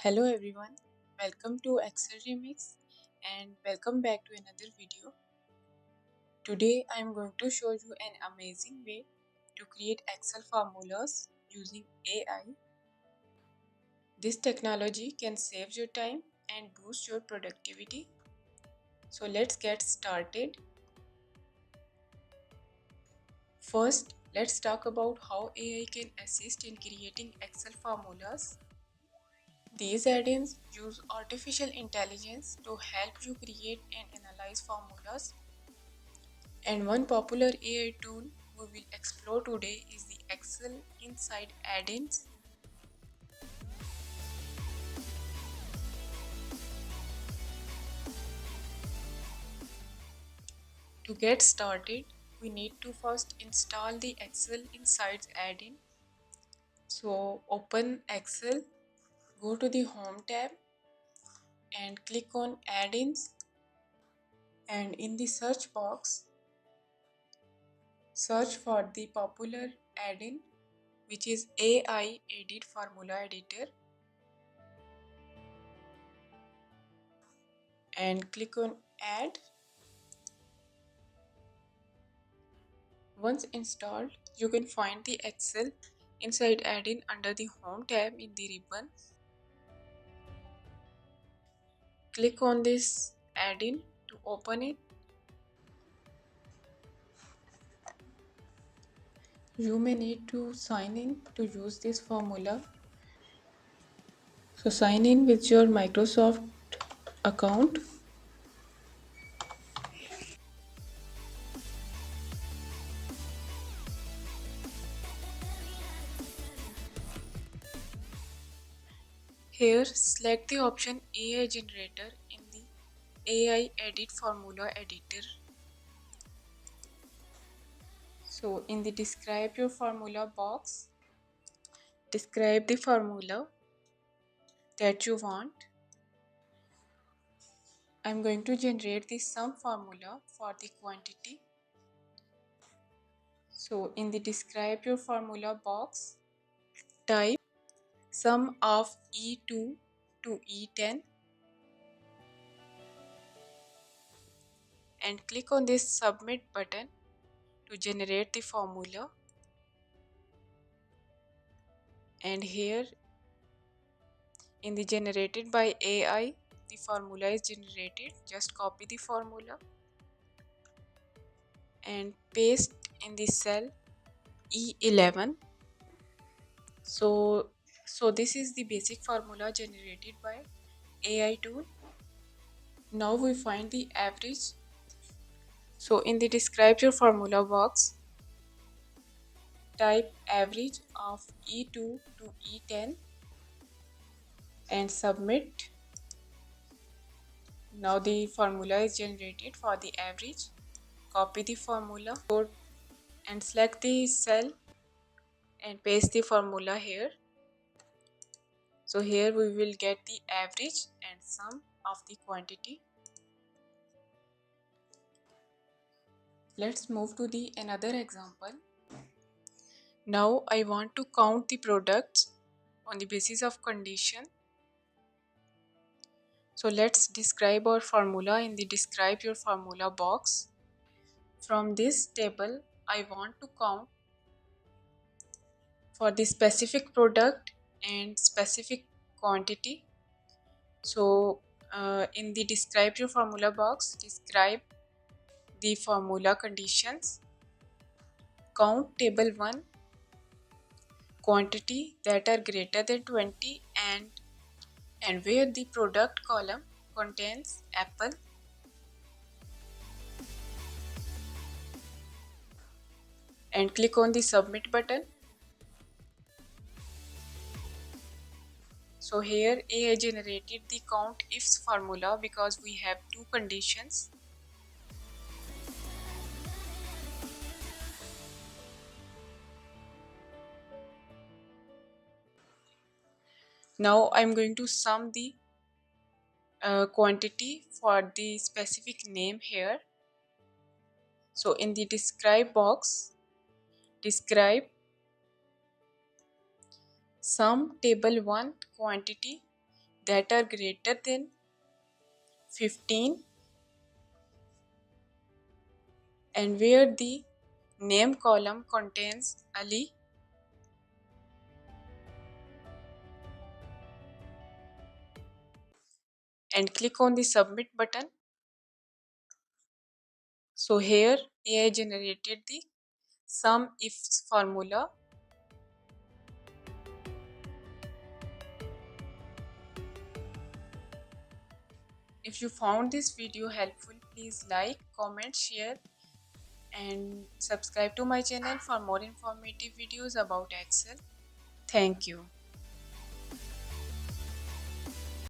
Hello everyone, welcome to Excel Remix and welcome back to another video. Today I am going to show you an amazing way to create Excel formulas using AI. This technology can save your time and boost your productivity. So let's get started. First, let's talk about how AI can assist in creating Excel formulas. These add-ins use artificial intelligence to help you create and analyze formulas. And one popular AI tool we will explore today is the Excel Inside add-ins. To get started, we need to first install the Excel Insights add-in. So open Excel, go to the Home tab and click on Add-ins, and in the search box, search for the popular add-in which is AI Edit Formula Editor and click on Add. Once installed, you can find the Excel Inside add-in under the Home tab in the ribbon. Click on this add-in to open it. You may need to sign in to use this formula. So sign in with your Microsoft account. Here, select the option AI Generator in the AI Edit Formula Editor. So in the describe your formula box, describe the formula that you want. I'm going to generate the sum formula for the quantity. So in the describe your formula box, type sum of E2 to E10 and click on this submit button to generate the formula. And here in the generated by AI, the formula is generated. Just copy the formula and paste in the cell E11. So this is the basic formula generated by AI tool. Now we find the average. So in the describe your formula box, type average of E2 to E10 and submit. Now the formula is generated for the average. Copy the formula and select the cell and paste the formula here. So here we will get the average and sum of the quantity. Let's move to the another example. Now I want to count the products on the basis of condition. So let's describe our formula in the describe your formula box. From this table, I want to count for the specific product and specific quantity. So in the describe your formula box, describe the formula conditions. Count table 1 quantity that are greater than 20 and where the product column contains apple. And click on the submit button. So here AI generated the count ifs formula because we have two conditions. Now I'm going to sum the quantity for the specific name here. So in the describe box, describe sum table 1 quantity that are greater than 15 and where the name column contains Ali, and click on the submit button. So here AI generated the sum ifs formula. If you found this video helpful, please like, comment, share and subscribe to my channel for more informative videos about Excel. Thank you.